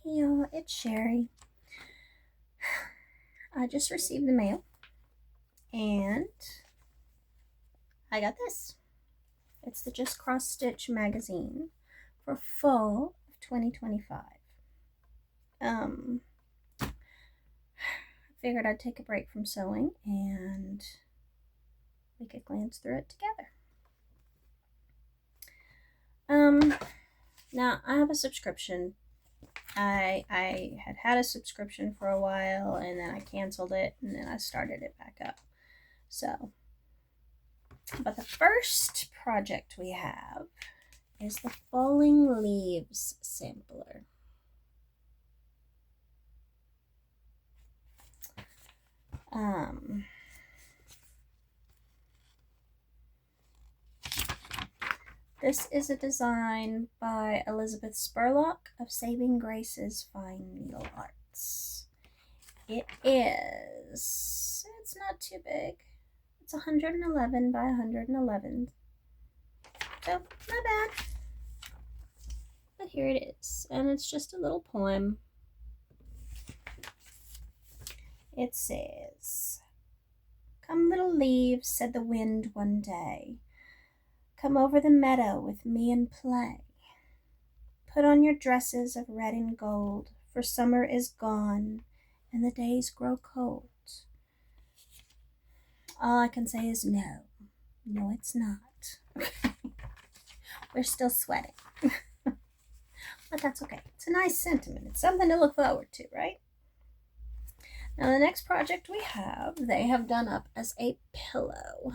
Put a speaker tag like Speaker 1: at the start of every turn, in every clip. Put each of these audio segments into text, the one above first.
Speaker 1: Hey y'all, it's Sherry. I just received the mail and I got this. It's the Just Cross Stitch magazine for fall of 2025. I figured I'd take a break from sewing and we could glance through it together. Now I have a subscription. I had a subscription for a while and then I canceled it and then I started it back up. But the first project we have is the Falling Leaves sampler. This is a design by Elizabeth Spurlock of Saving Grace's Fine Needle Arts. It's not too big. It's 111 by 111. So, not bad. But here it is. And it's just a little poem. It says, "Come, little leaves," said the wind one day. "Come over the meadow with me and play. Put on your dresses of red and gold, for summer is gone and the days grow cold." All I can say is no. No, it's not. We're still sweating. But that's okay. It's a nice sentiment. It's something to look forward to, right? Now the next project we have, they have done up as a pillow.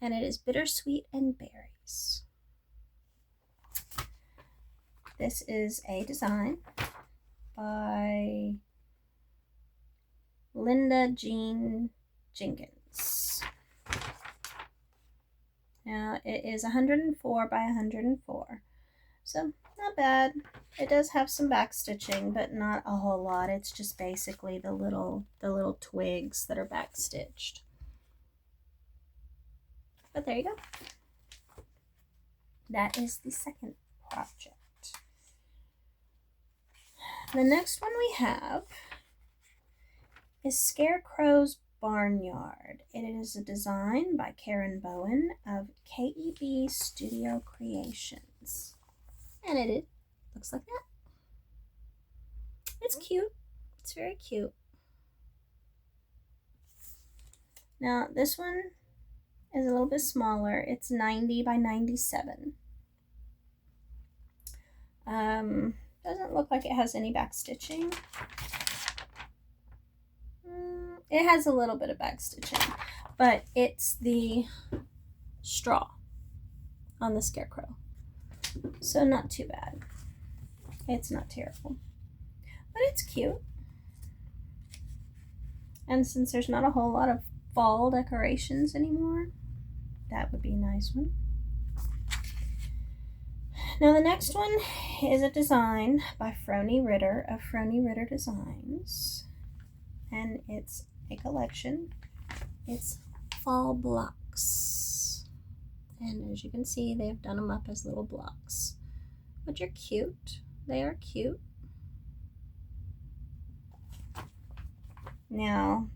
Speaker 1: And it is Bittersweet and Berries. This is a design by Linda Jean Jenkins. Now it is 104 by 104, so not bad. It does have some back stitching, but not a whole lot. It's just basically the little twigs that are back stitched. But there you go. That is the second project. The next one we have is Scarecrow's Barnyard. It is a design by Karen Bowen of KEB Studio Creations. And it looks like that. It's cute. It's very cute. Now this one is a little bit smaller. It's 90 by 97. Doesn't look like it has any back stitching. It has a little bit of back stitching, but it's the straw on the scarecrow, so not too bad. It's not terrible, but it's cute. And since there's not a whole lot of fall decorations anymore, that would be a nice one. Now the next one is a design by Frony Ritter of Frony Ritter Designs, and it's a collection. It's fall blocks, and as you can see, they've done them up as little blocks, which are cute. They are cute. Now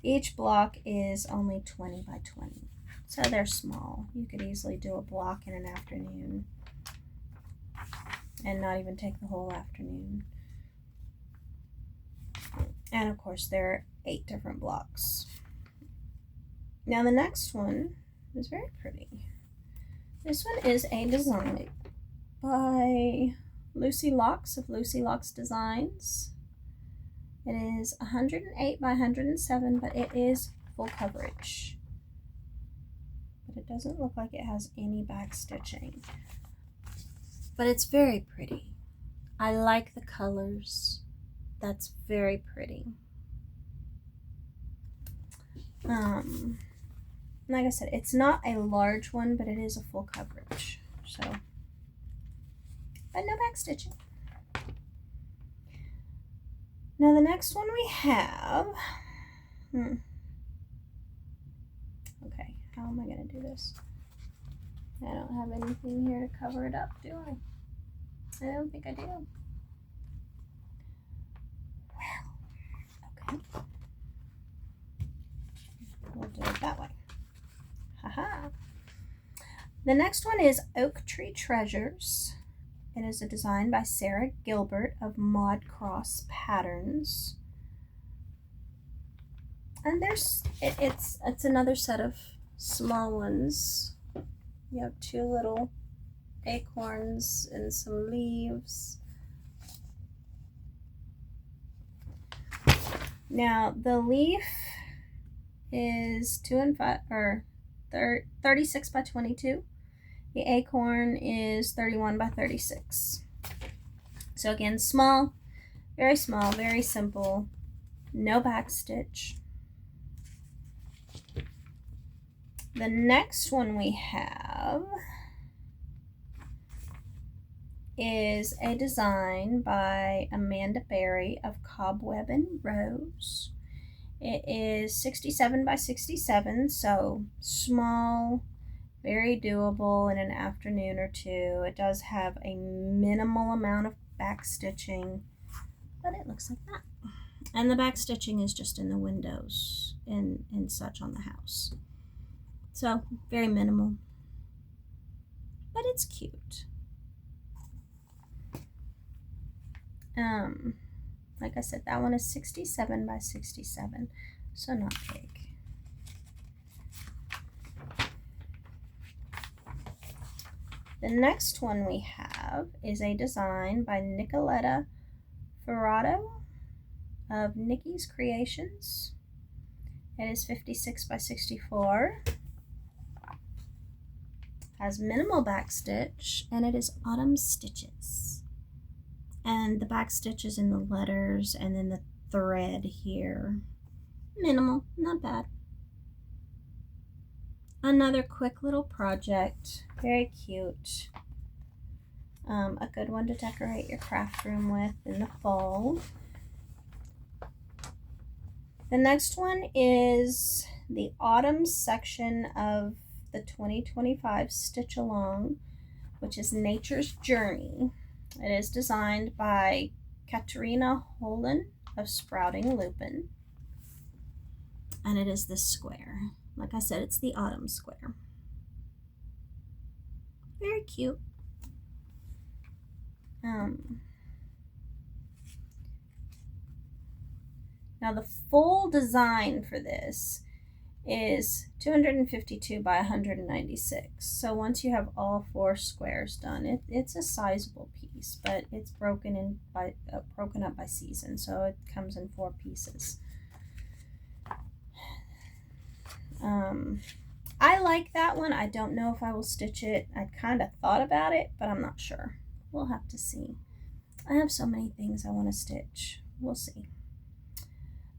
Speaker 1: each block is only 20 by 20, so they're small. You could easily do a block in an afternoon and not even take the whole afternoon. And of course there are 8 different blocks. Now the next one is very pretty. This one is a design by Lucy Locks of Lucy Locks Designs. It is 108 by 107, but it is full coverage. But it doesn't look like it has any back stitching. But it's very pretty. I like the colors. That's very pretty. Like I said, it's not a large one, but it is a full coverage. So, but no back stitching. Now the next one we have, okay, how am I going to do this? I don't have anything here to cover it up, do I? I don't think I do. Well, okay. We'll do it that way. Haha. The next one is Oak Tree Treasures. It is a design by Sarah Gilbert of Mod Cross Patterns. And it's another set of small ones. You have 2 little acorns and some leaves. Now the leaf is 36 by 22. The acorn is 31 by 36. So again, small, very simple, no back stitch. The next one we have is a design by Amanda Berry of Cobweb and Rose. It is 67 by 67, so small, very doable in an afternoon or two. It does have a minimal amount of back stitching, but it looks like that. And the back stitching is just in the windows and such on the house. So very minimal, but it's cute. Like I said, that one is 67 by 67, so not big. The next one we have is a design by Nicoletta Ferrato of Nikki's Creations. It is 56 by 64. Has minimal back stitch, and it is autumn stitches. And the back stitch is in the letters and then the thread here. Minimal, not bad. Another quick little project, very cute. A good one to decorate your craft room with in the fall. The next one is the autumn section of the 2025 Stitch Along, which is Nature's Journey. It is designed by Katerina Holden of Sprouting Lupin. And it is this square. Like I said, it's the autumn square. Very cute. Now the full design for this is 252 by 196. So once you have all 4 squares done, it's a sizable piece, but it's broken up by season, so it comes in 4 pieces. I like that one. I don't know if I will stitch it. I kind of thought about it, but I'm not sure. We'll have to see. I have so many things I want to stitch. We'll see.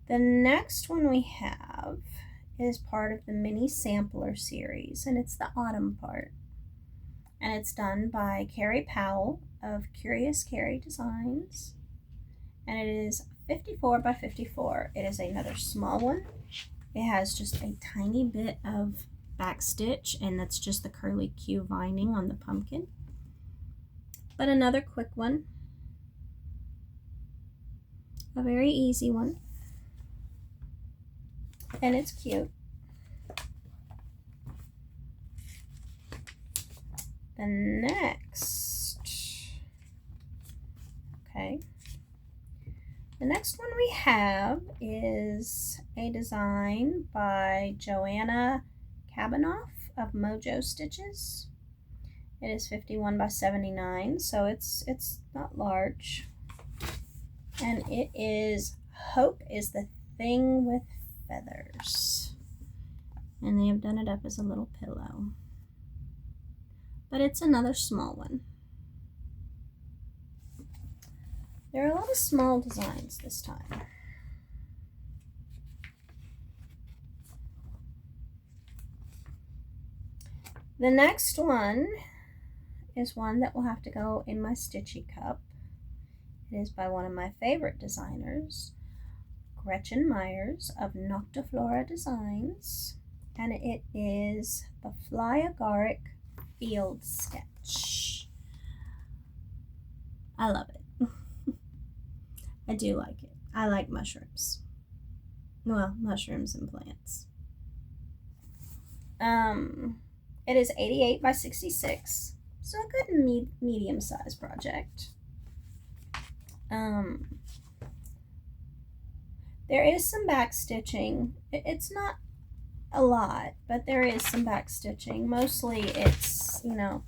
Speaker 1: The next one we have is part of the mini sampler series, and it's the autumn part. And it's done by Carrie Powell of Curious Carrie Designs. And it is 54 by 54. It is another small one. It has just a tiny bit of back stitch, and that's just the curly Q vining on the pumpkin. But another quick one. A very easy one. And it's cute. The next, the next one we have is a design by Joanna Kabanoff of Mojo Stitches. It is 51 by 79, so it's not large. And it is Hope is the Thing with Feathers. And they have done it up as a little pillow. But it's another small one. There are a lot of small designs this time. The next one is one that will have to go in my Stitchy Cup. It is by one of my favorite designers, Gretchen Myers of Noctiflora Designs, and it is the Fly Agaric field sketch. I love it. I do like it. I like mushrooms. Well, mushrooms and plants. It is 88 by 66, so a good medium-sized project. There is some back stitching. It's not a lot, but there is some back stitching. Mostly it's, you know,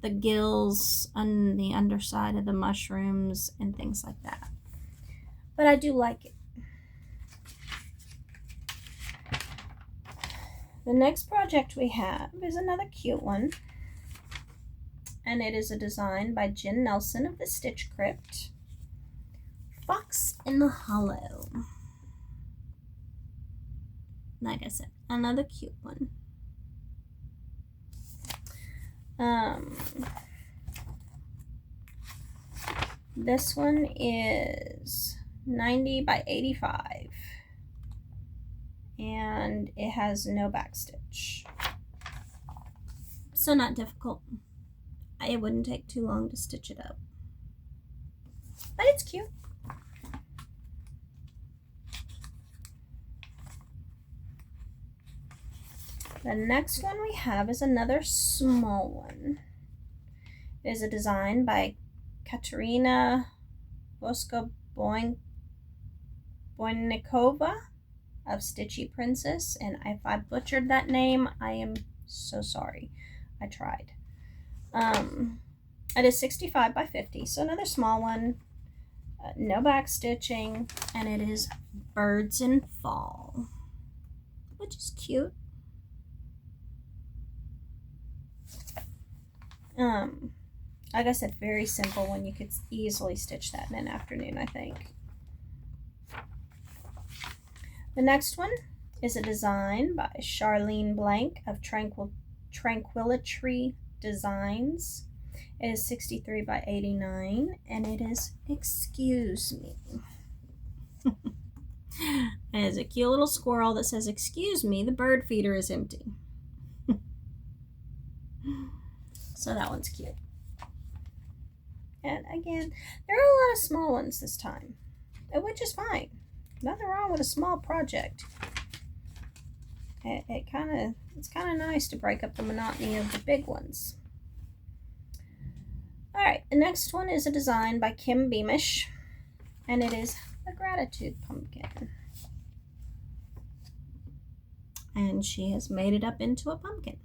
Speaker 1: the gills on the underside of the mushrooms and things like that. But I do like it. The next project we have is another cute one. And it is a design by Jen Nelson of the Stitch Crypt. Fox in the Hollow. Like I said, another cute one. This one is 90 by 85. And it has no backstitch. So not difficult. It wouldn't take too long to stitch it up. But it's cute. The next one we have is another small one. It is a design by Katerina Voskoboinikova of Stitchy Princess. And if I butchered that name, I am so sorry. I tried. It is 65 by 50, so another small one. No back stitching, and it is Birds in Fall, which is cute. Like I said, very simple one. You could easily stitch that in an afternoon, I think. The next one is a design by Charlene Blank of Tranquility Designs. It is 63 by 89, and it is Excuse Me. It is a cute little squirrel that says, "Excuse me, the bird feeder is empty." So that one's cute. And again, there are a lot of small ones this time, which is fine. Nothing wrong with a small project. It's kind of nice to break up the monotony of the big ones. All right, the next one is a design by Kim Beamish, and it is a Gratitude Pumpkin. And she has made it up into a pumpkin.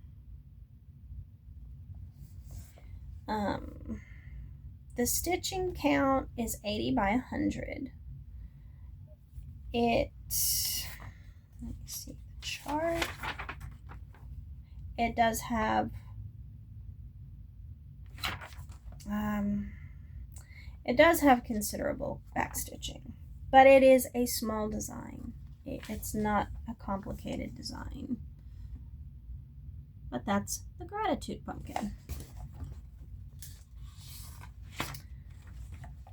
Speaker 1: The stitching count is 80 by 100. Let me see the chart. It does have considerable back stitching, but it is a small design. It's not a complicated design. But that's the Gratitude Pumpkin.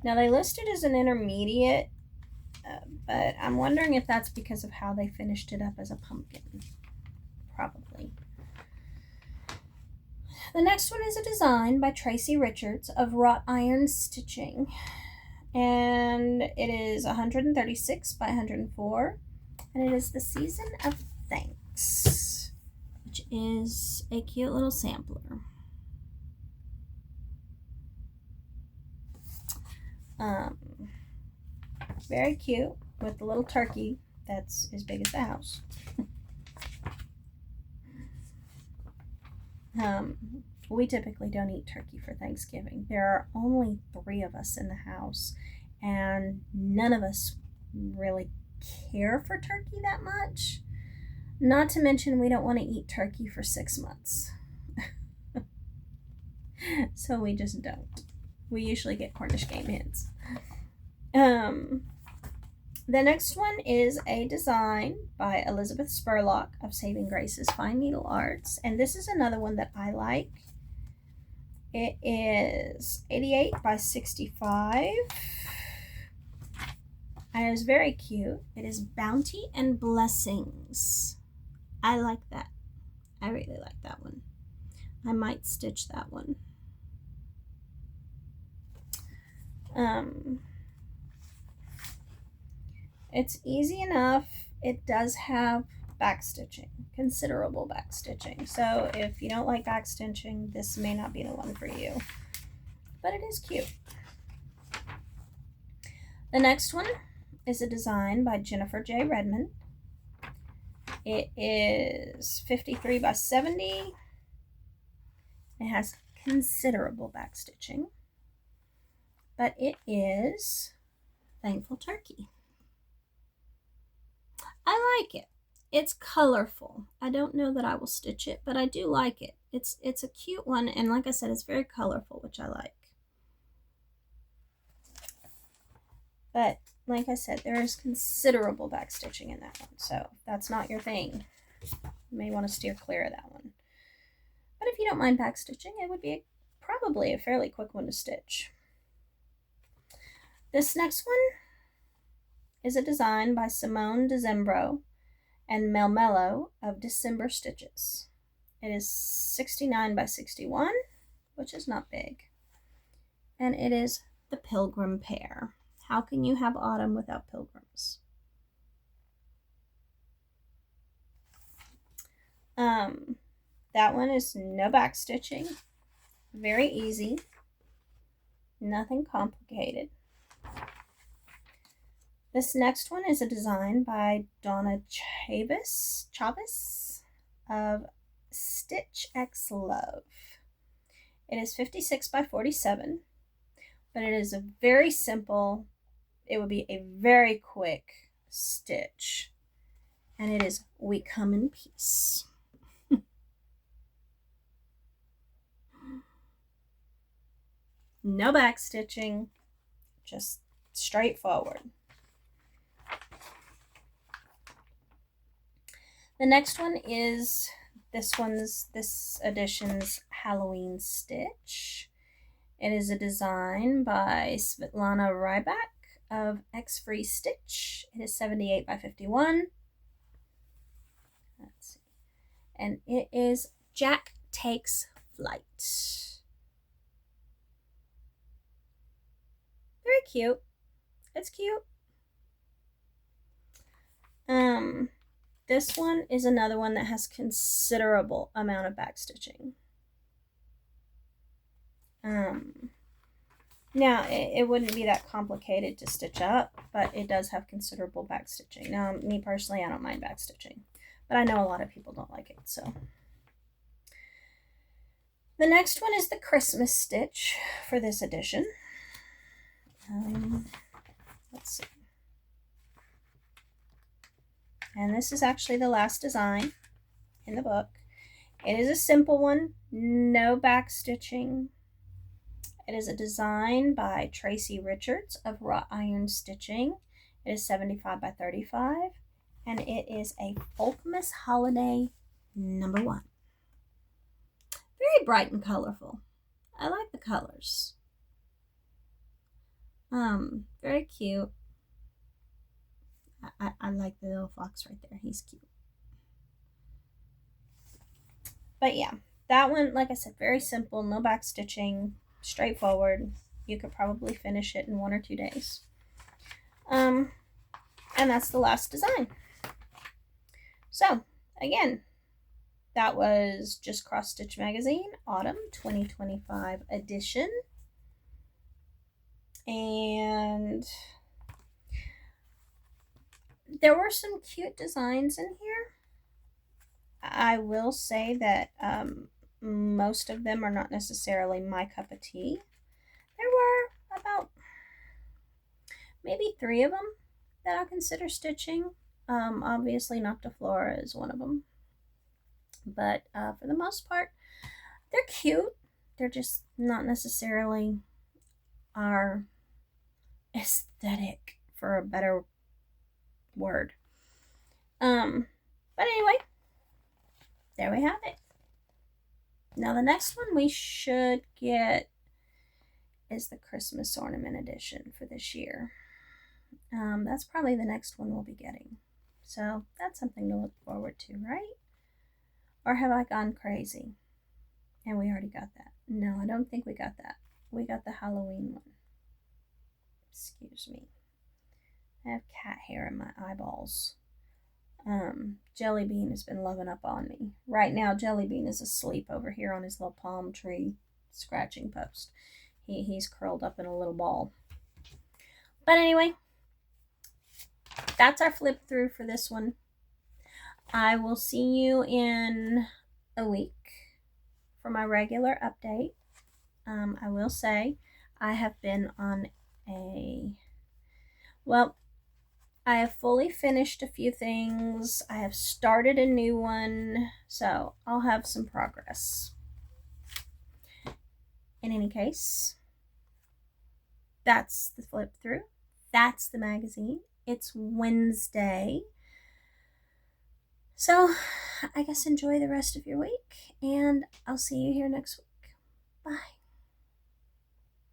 Speaker 1: Now they listed as an intermediate, but I'm wondering if that's because of how they finished it up as a pumpkin. Probably. The next one is a design by Tracy Richards of Wrought Iron Stitching. And it is 136 by 104. And it is the Season of Thanks, which is a cute little sampler. Very cute with the little turkey that's as big as the house. We typically don't eat turkey for Thanksgiving. There are only 3 of us in the house, and none of us really care for turkey that much. Not to mention, we don't want to eat turkey for 6 months. So we just don't. We usually get Cornish game hens. The next one is a design by Elizabeth Spurlock of Saving Grace's Fine Needle Arts. And this is another one that I like. It is 88 by 65. And it is very cute. It is Bounty and Blessings. I like that. I really like that one. I might stitch that one. It's easy enough. It does have back stitching, considerable back stitching. So if you don't like back stitching, this may not be the one for you, but it is cute. The next one is a design by Jennifer J. Redmond. It is 53 by 70. It has considerable back stitching, but it is Thankful Turkey. I like it. It's colorful. I don't know that I will stitch it, but I do like it. It's a cute one, and like I said, it's very colorful, which I like. But like I said, there is considerable back stitching in that one, so if that's not your thing, you may want to steer clear of that one. But if you don't mind back stitching, it would be probably a fairly quick one to stitch. This next one is a design by Simone Dezembro and Melmello of December Stitches. It is 69 by 61, which is not big. And it is the Pilgrim Pair. How can you have autumn without pilgrims? That one is no back stitching. Very easy. Nothing complicated. This next one is a design by Donna Chavis of Stitch X Love. It is 56 by 47, but it is a very simple, it would be a very quick stitch, and it is We Come in Peace. No back stitching, just straightforward. The next one is this edition's Halloween stitch. It is a design by Svetlana Rybak of X Free Stitch. It is 78 by 51. Let's see. And it is Jack Takes Flight. Very cute. It's cute. This one is another one that has considerable amount of back stitching. Now, it wouldn't be that complicated to stitch up, but it does have considerable back stitching. Now, me personally, I don't mind back stitching, but I know a lot of people don't like it, so. The next one is the Christmas stitch for this edition. Let's see. And this is actually the last design in the book. It is a simple one, no back stitching. It is a design by Tracy Richards of Wrought Iron Stitching. It is 75 by 35, and it is a Folkmas Holiday #1. Very bright and colorful. I like the colors. Very cute. I like the little fox right there. He's cute. But yeah, that one, like I said, very simple, no back stitching, straightforward. You could probably finish it in 1 or 2 days. And that's the last design. So, again, that was Just Cross Stitch Magazine, Autumn 2025 edition. And there were some cute designs in here. I will say that most of them are not necessarily my cup of tea. There were about maybe 3 of them that I consider stitching. Obviously Noctiflora is one of them. But for the most part, they're cute. They're just not necessarily our aesthetic, for a better word. But anyway, there we have it. Now the next one we should get is the Christmas ornament edition for this year. That's probably the next one we'll be getting. So that's something to look forward to, right? Or have I gone crazy And we already got that. No, I don't think we got that. We got the Halloween one. Excuse me. I have cat hair in my eyeballs. Jelly Bean has been loving up on me. Right now, Jelly Bean is asleep over here on his little palm tree scratching post. He's curled up in a little ball. But anyway, that's our flip through for this one. I will see you in a week for my regular update. I will say I have been on I have fully finished a few things. I have started a new one, so I'll have some progress. In any case, that's the flip through. That's the magazine. It's Wednesday. So I guess enjoy the rest of your week, and I'll see you here next week. Bye.